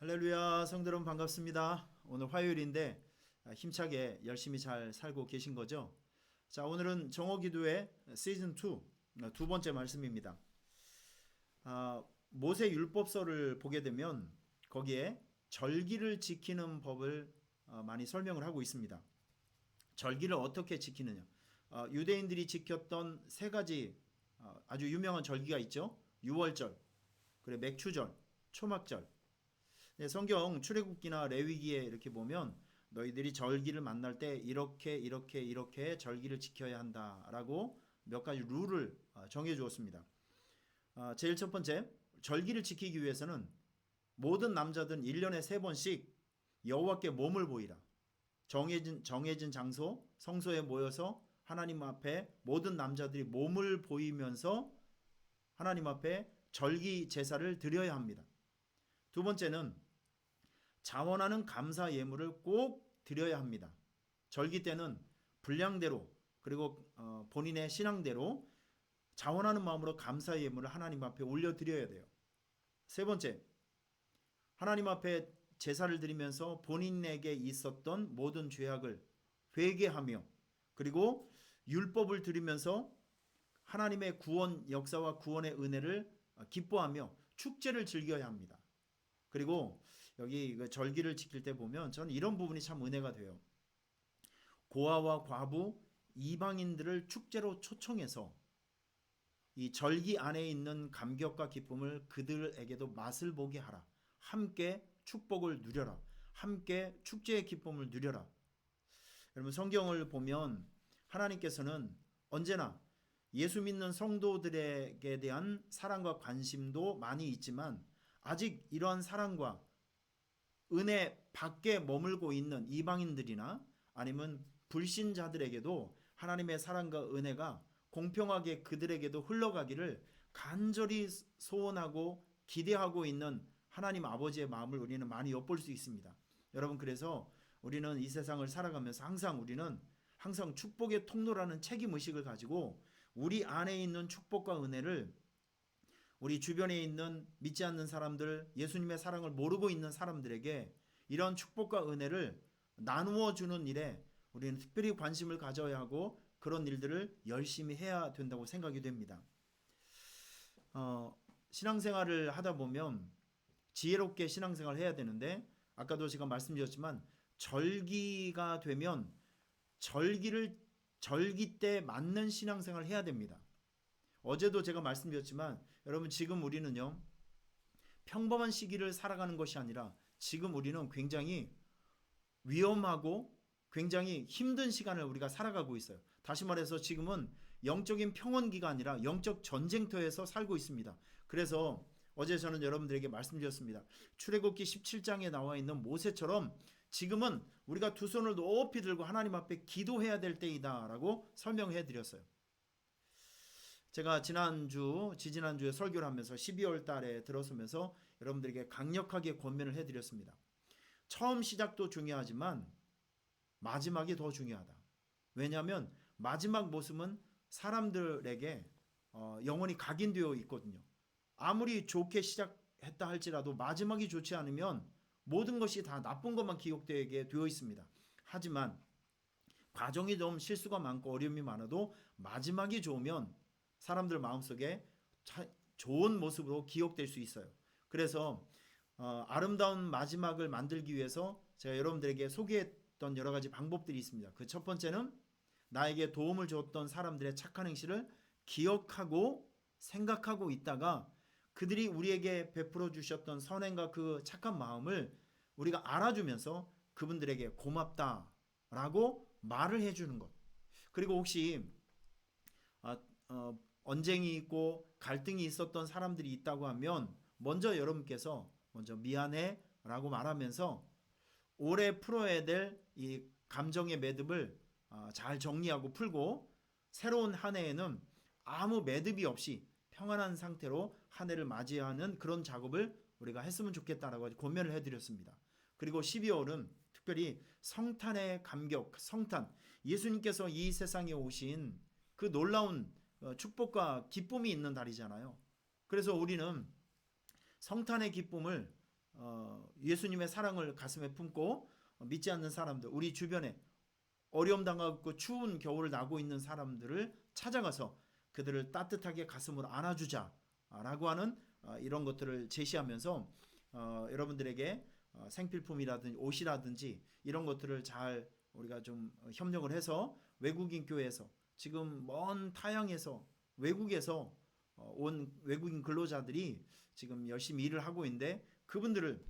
할렐루야, 성도 여러분 반갑습니다. 오늘 화요일인데 힘차게 열심히 잘 살고 계신 거죠? 자, 오늘은 정오기도의 시즌 2 두 번째 말씀입니다. 모세 율법서를 보게 되면 거기에 절기를 지키는 법을 많이 설명을 하고 있습니다. 절기를 어떻게 지키느냐? 유대인들이 지켰던 세 가지 아주 유명한 절기가 있죠. 유월절, 그래 맥추절, 초막절. 네, 성경 출애굽기나 레위기에 이렇게 보면 너희들이 절기를 만날 때 이렇게 절기를 지켜야 한다라고 몇 가지 룰을 정해 주었습니다. 제일 첫 번째, 절기를 지키기 위해서는 모든 남자들은 1년에 3번씩 여호와께 몸을 보이라. 정해진 장소, 성소에 모여서 하나님 앞에 모든 남자들이 몸을 보이면서 하나님 앞에 절기 제사를 드려야 합니다. 두 번째는 자원하는 감사 예물을 꼭 드려야 합니다. 절기 때는 분량대로 그리고 본인의 신앙대로 자원하는 마음으로 감사 예물을 하나님 앞에 올려드려야 돼요. 세 번째, 하나님 앞에 제사를 드리면서 본인에게 있었던 모든 죄악을 회개하며 그리고 율법을 드리면서 하나님의 구원 역사와 구원의 은혜를 기뻐하며 축제를 즐겨야 합니다. 그리고 여기 절기를 지킬 때 보면 저는 이런 부분이 참 은혜가 돼요. 고아와 과부, 이방인들을 축제로 초청해서 이 절기 안에 있는 감격과 기쁨을 그들에게도 맛을 보게 하라. 함께 축복을 누려라. 함께 축제의 기쁨을 누려라. 여러분 성경을 보면 하나님께서는 언제나 예수 믿는 성도들에게 대한 사랑과 관심도 많이 있지만 아직 이러한 사랑과 은혜 밖에 머물고 있는 이방인들이나 아니면 불신자들에게도 하나님의 사랑과 은혜가 공평하게 그들에게도 흘러가기를 간절히 소원하고 기대하고 있는 하나님 아버지의 마음을 우리는 많이 엿볼 수 있습니다. 여러분 그래서 우리는 이 세상을 살아가면서 우리는 항상 축복의 통로라는 책임의식을 가지고 우리 안에 있는 축복과 은혜를 우리 주변에 있는 믿지 않는 사람들, 예수님의 사랑을 모르고 있는 사람들에게 이런 축복과 은혜를 나누어 주는 일에 우리는 특별히 관심을 가져야 하고 그런 일들을 열심히 해야 된다고 생각이 됩니다. 신앙생활을 하다 보면 지혜롭게 신앙생활을 해야 되는데 아까도 제가 말씀드렸지만 절기가 되면 절기 때 맞는 신앙생활을 해야 됩니다. 어제도 제가 말씀드렸지만 여러분 지금 우리는요 평범한 시기를 살아가는 것이 아니라 지금 우리는 굉장히 위험하고 굉장히 힘든 시간을 우리가 살아가고 있어요. 다시 말해서 지금은 영적인 평원기가 아니라 영적 전쟁터에서 살고 있습니다. 그래서 어제 저는 여러분들에게 말씀드렸습니다. 출애굽기 17장에 나와 있는 모세처럼 지금은 우리가 두 손을 높이 들고 하나님 앞에 기도해야 될 때이다 라고 설명해 드렸어요. 제가 지지난주에 설교를 하면서 12월 달에 들어서면서 여러분들에게 강력하게 권면을 해드렸습니다. 처음 시작도 중요하지만 마지막이 더 중요하다. 왜냐하면 마지막 모습은 사람들에게 영원히 각인되어 있거든요. 아무리 좋게 시작했다 할지라도 마지막이 좋지 않으면 모든 것이 다 나쁜 것만 기억되게 되어 있습니다. 하지만 과정이 좀 실수가 많고 어려움이 많아도 마지막이 좋으면 사람들 마음속에 좋은 모습으로 기억될 수 있어요. 그래서 아름다운 마지막을 만들기 위해서 제가 여러분들에게 소개했던 여러 가지 방법들이 있습니다. 그 첫 번째는 나에게 도움을 줬던 사람들의 착한 행실을 기억하고 생각하고 있다가 그들이 우리에게 베풀어 주셨던 선행과 그 착한 마음을 우리가 알아주면서 그분들에게 고맙다라고 말을 해주는 것. 그리고 혹시 언쟁이 있고 갈등이 있었던 사람들이 있다고 하면 먼저 여러분께서 먼저 미안해 라고 말하면서 오래 풀어야 될 이 감정의 매듭을 잘 정리하고 풀고 새로운 한 해에는 아무 매듭이 없이 평안한 상태로 한 해를 맞이하는 그런 작업을 우리가 했으면 좋겠다라고 권면을 해드렸습니다. 그리고 12월은 특별히 성탄의 감격, 성탄, 예수님께서 이 세상에 오신 그 놀라운 축복과 기쁨이 있는 달이잖아요. 그래서 우리는 성탄의 기쁨을 예수님의 사랑을 가슴에 품고 믿지 않는 사람들, 우리 주변에 어려움 당하고 추운 겨울을 나고 있는 사람들을 찾아가서 그들을 따뜻하게 가슴으로 안아주자라고 하는 이런 것들을 제시하면서 여러분들에게 생필품이라든지 옷이라든지 이런 것들을 잘 우리가 좀 협력을 해서 외국인 교회에서 지금 먼 타향에서 외국에서 온 외국인 근로자들이 지금 열심히 일을 하고 있는데 그분들을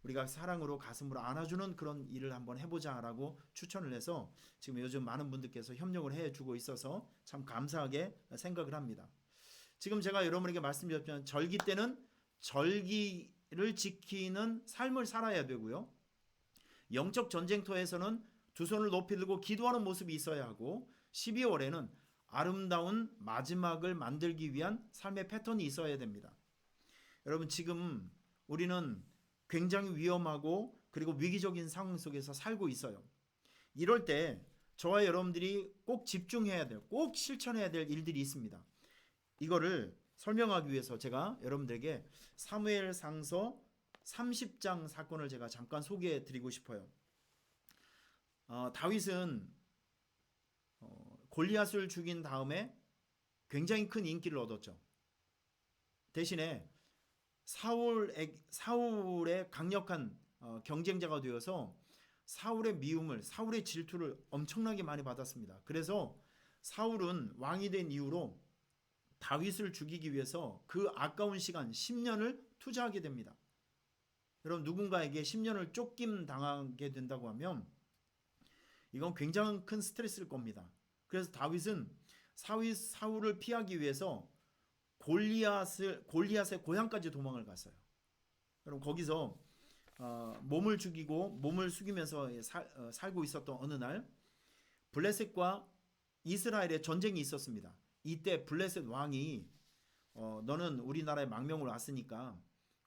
우리가 사랑으로 가슴으로 안아주는 그런 일을 한번 해보자라고 추천을 해서 지금 요즘 많은 분들께서 협력을 해주고 있어서 참 감사하게 생각을 합니다. 지금 제가 여러분에게 말씀드렸지만 절기 때는 절기를 지키는 삶을 살아야 되고요. 영적 전쟁터에서는 두 손을 높이 들고 기도하는 모습이 있어야 하고 12월에는 아름다운 마지막을 만들기 위한 삶의 패턴이 있어야 됩니다. 여러분 지금 우리는 굉장히 위험하고 그리고 위기적인 상황 속에서 살고 있어요. 이럴 때 저와 여러분들이 꼭 집중해야 돼요. 꼭 실천해야 될 일들이 있습니다. 이거를 설명하기 위해서 제가 여러분들에게 사무엘상서 30장 사건을 제가 잠깐 소개해 드리고 싶어요. 다윗은 골리앗을 죽인 다음에 굉장히 큰 인기를 얻었죠. 대신에 사울의 강력한 경쟁자가 되어서 사울의 미움을, 사울의 질투를 엄청나게 많이 받았습니다. 그래서 사울은 왕이 된 이후로 다윗을 죽이기 위해서 그 아까운 시간 10년을 투자하게 됩니다. 여러분 누군가에게 10년을 쫓김 당하게 된다고 하면 이건 굉장히 큰 스트레스일 겁니다. 그래서 다윗은 사울을 피하기 위해서 골리앗의 고향까지 도망을 갔어요. 여러분 거기서 몸을 죽이고 몸을 숙이면서 살고 있었던 어느 날 블레셋과 이스라엘의 전쟁이 있었습니다. 이때 블레셋 왕이 너는 우리나라에 망명을 왔으니까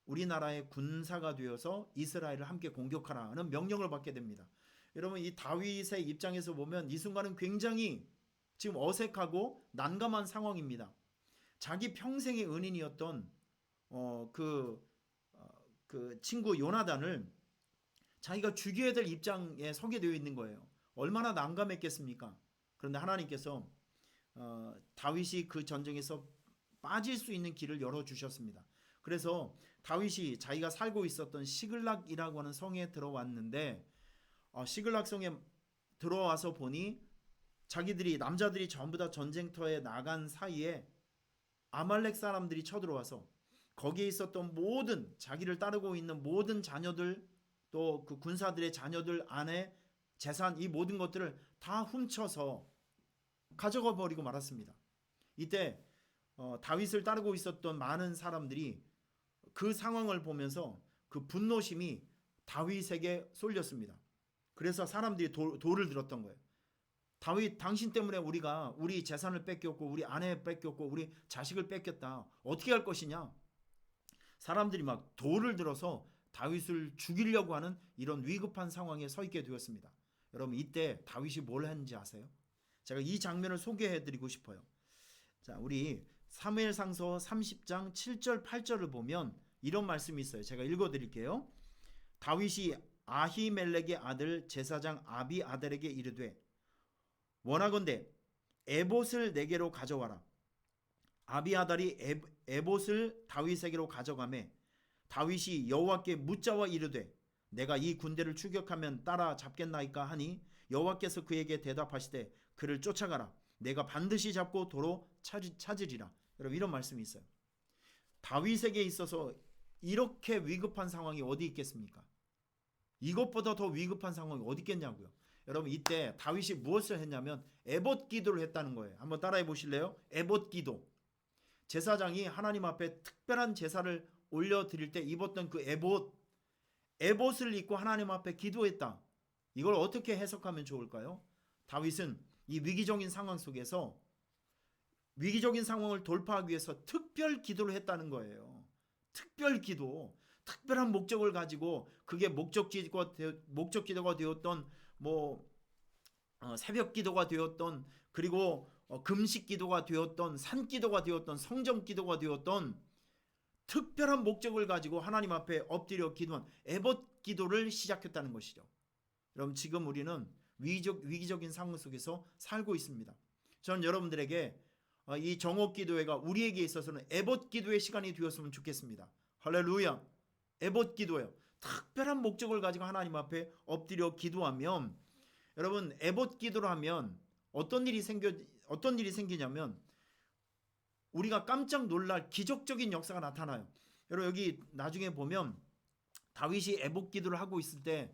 우리나라의 군사가 되어서 이스라엘을 함께 공격하라는 명령을 받게 됩니다. 여러분 이 다윗의 입장에서 보면 이 순간은 굉장히 지금 어색하고 난감한 상황입니다. 자기 평생의 은인이었던 그 친구 요나단을 자기가 죽여야 될 입장에 서게 되어 있는 거예요. 얼마나 난감했겠습니까? 그런데 하나님께서 다윗이 그 전쟁에서 빠질 수 있는 길을 열어주셨습니다. 그래서 다윗이 자기가 살고 있었던 시글락이라고 하는 성에 들어왔는데 시글락 성에 들어와서 보니 남자들이 전부 다 전쟁터에 나간 사이에 아말렉 사람들이 쳐들어와서 거기에 있었던 모든 자기를 따르고 있는 모든 자녀들 또 그 군사들의 자녀들 아내 재산 이 모든 것들을 다 훔쳐서 가져가 버리고 말았습니다. 이때 다윗을 따르고 있었던 많은 사람들이 그 상황을 보면서 그 분노심이 다윗에게 쏠렸습니다. 그래서 사람들이 돌을 들었던 거예요. 다윗 당신 때문에 우리가 우리 재산을 뺏겼고 우리 아내 뺏겼고 우리 자식을 뺏겼다. 어떻게 할 것이냐. 사람들이 막 돌을 들어서 다윗을 죽이려고 하는 이런 위급한 상황에 서 있게 되었습니다. 여러분 이때 다윗이 뭘 했는지 아세요? 제가 이 장면을 소개해 드리고 싶어요. 자, 우리 사무엘상서 30장 7절 8절을 보면 이런 말씀이 있어요. 제가 읽어 드릴게요. 다윗이 아히멜렉의 아들 제사장 아비아달에게 이르되 원하건대 에봇을 내게로 가져와라. 아비아달이 에봇을 다윗에게로 가져가매 다윗이 여호와께 묻자와 이르되 내가 이 군대를 추격하면 따라잡겠나이까 하니 여호와께서 그에게 대답하시되 그를 쫓아가라. 내가 반드시 잡고 도로 찾으리라. 여러분 이런 말씀이 있어요. 다윗에게 있어서 이렇게 위급한 상황이 어디 있겠습니까? 이것보다 더 위급한 상황이 어디 있겠냐고요. 여러분 이때 다윗이 무엇을 했냐면 에봇 기도를 했다는 거예요. 한번 따라해 보실래요? 에봇 기도. 제사장이 하나님 앞에 특별한 제사를 올려드릴 때 입었던 그 에봇을 입고 하나님 앞에 기도했다. 이걸 어떻게 해석하면 좋을까요? 다윗은 이 위기적인 상황 속에서 위기적인 상황을 돌파하기 위해서 특별 기도를 했다는 거예요. 특별 기도, 특별한 목적을 가지고 그게 목적 기도가 되었던 새벽 기도가 되었던 그리고 금식 기도가 되었던 산 기도가 되었던 성전 기도가 되었던 특별한 목적을 가지고 하나님 앞에 엎드려 기도한 에봇 기도를 시작했다는 것이죠. 여러분, 지금 우리는 위기적인 상황 속에서 살고 있습니다. 저는 여러분들에게 이 정오 기도회가 우리에게 있어서는 에봇 기도의 시간이 되었으면 좋겠습니다. 할렐루야. 에봇 기도예요. 특별한 목적을 가지고 하나님 앞에 엎드려 기도하면, 여러분, 에봇 기도를 하면 어떤 일이 생기냐면 우리가 깜짝 놀랄 기적적인 역사가 나타나요. 여러분, 여기 나중에 보면 다윗이 에봇 기도를 하고 있을 때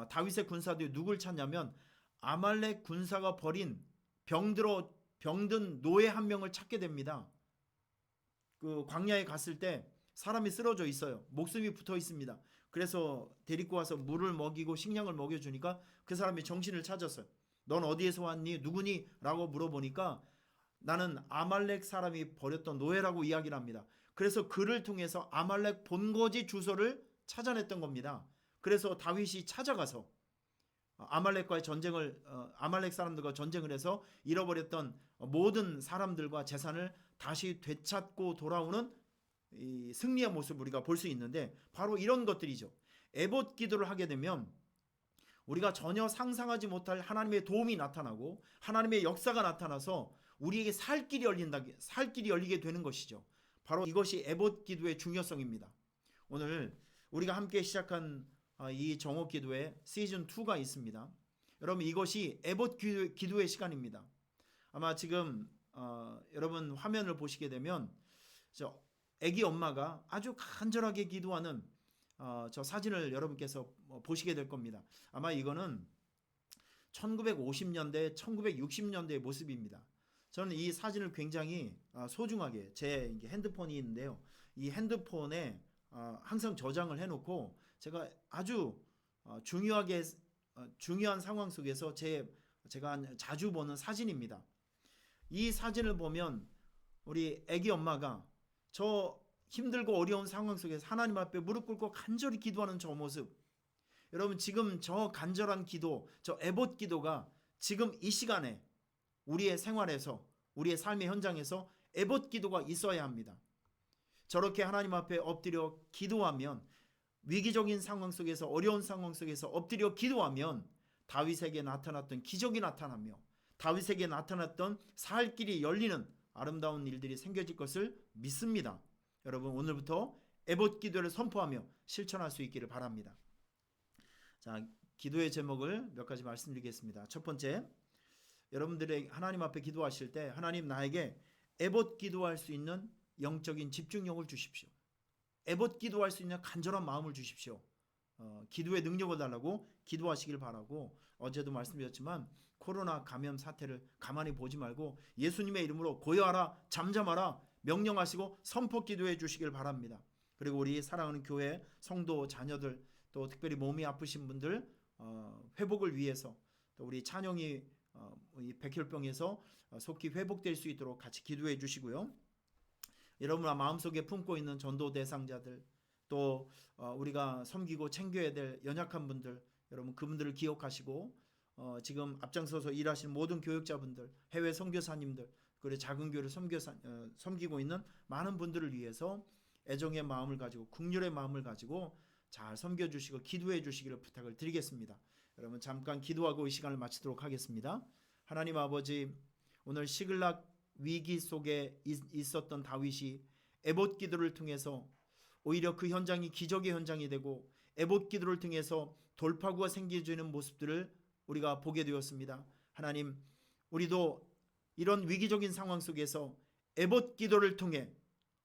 다윗의 군사들이 누굴 찾냐면 아말렉 군사가 버린 병든 노예 한 명을 찾게 됩니다. 그 광야에 갔을 때 사람이 쓰러져 있어요. 목숨이 붙어 있습니다. 그래서 데리고 와서 물을 먹이고 식량을 먹여주니까 그 사람이 정신을 차렸어요. 넌 어디에서 왔니? 누구니? 라고 물어보니까 나는 아말렉 사람이 버렸던 노예라고 이야기를 합니다. 그래서 그를 통해서 아말렉 본거지 주소를 찾아냈던 겁니다. 그래서 다윗이 찾아가서 아말렉 사람들과 전쟁을 해서 잃어버렸던 모든 사람들과 재산을 다시 되찾고 돌아오는 이 승리의 모습을 우리가 볼 수 있는데, 바로 이런 것들이죠. 에봇 기도를 하게 되면 우리가 전혀 상상하지 못할 하나님의 도움이 나타나고 하나님의 역사가 나타나서 우리에게 살 길이 열리게 되는 것이죠. 바로 이것이 에봇 기도의 중요성입니다. 오늘 우리가 함께 시작한 이 정오 기도의 시즌 2가 있습니다. 여러분, 이것이 에봇 기도의 시간입니다. 아마 지금 여러분 화면을 보시게 되면 아기 엄마가 아주 간절하게 기도하는 저 사진을 여러분께서 보시게 될 겁니다. 아마 이거는 1950년대, 1960년대의 모습입니다. 저는 이 사진을 굉장히 소중하게, 제 핸드폰이 있는데요, 이 핸드폰에 항상 저장을 해놓고 제가 아주 중요한 상황 속에서 제가 자주 보는 사진입니다. 이 사진을 보면 우리 아기 엄마가 저 힘들고 어려운 상황 속에서 하나님 앞에 무릎 꿇고 간절히 기도하는 저 모습, 여러분, 지금 저 간절한 기도, 저 에봇 기도가 지금 이 시간에 우리의 생활에서, 우리의 삶의 현장에서 에봇 기도가 있어야 합니다. 저렇게 하나님 앞에 엎드려 기도하면, 위기적인 상황 속에서, 어려운 상황 속에서 엎드려 기도하면 다윗에게 나타났던 기적이 나타나며 다윗에게 나타났던 살 길이 열리는 아름다운 일들이 생겨질 것을 믿습니다. 여러분, 오늘부터 에봇 기도를 선포하며 실천할 수 있기를 바랍니다. 자, 기도의 제목을 몇 가지 말씀드리겠습니다. 첫 번째, 여러분들의 하나님 앞에 기도하실 때 하나님, 나에게 에봇 기도할 수 있는 영적인 집중력을 주십시오. 에봇 기도할 수 있는 간절한 마음을 주십시오. 기도의 능력을 달라고 기도하시길 바라고, 어제도 말씀드렸지만 코로나 감염 사태를 가만히 보지 말고 예수님의 이름으로 고요하라, 잠잠하라 명령하시고 선포 기도해 주시길 바랍니다. 그리고 우리 사랑하는 교회 성도 자녀들, 또 특별히 몸이 아프신 분들 회복을 위해서, 또 우리 찬영이 이 백혈병에서 속히 회복될 수 있도록 같이 기도해 주시고요. 여러분 마음속에 품고 있는 전도 대상자들, 또 우리가 섬기고 챙겨야 될 연약한 분들, 여러분 그분들을 기억하시고, 지금 앞장서서 일하시는 모든 교육자분들, 해외 선교사님들, 그리고 작은 교회를 섬기고 있는 많은 분들을 위해서 애정의 마음을 가지고, 긍휼의 마음을 가지고 잘 섬겨주시고 기도해 주시기를 부탁을 드리겠습니다. 여러분 잠깐 기도하고 이 시간을 마치도록 하겠습니다. 하나님 아버지, 오늘 시글락 위기 속에 있었던 다윗이 에봇 기도를 통해서 오히려 그 현장이 기적의 현장이 되고, 에봇 기도를 통해서 돌파구가 생겨지는 모습들을 우리가 보게 되었습니다. 하나님, 우리도 이런 위기적인 상황 속에서 에봇 기도를 통해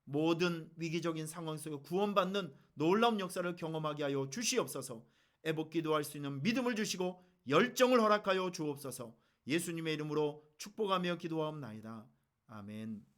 모든 위기적인 상황 속에 구원받는 놀라운 역사를 경험하게 하여 주시옵소서. 에봇 기도할 수 있는 믿음을 주시고 열정을 허락하여 주옵소서. 예수님의 이름으로 축복하며 기도하옵나이다. 아멘.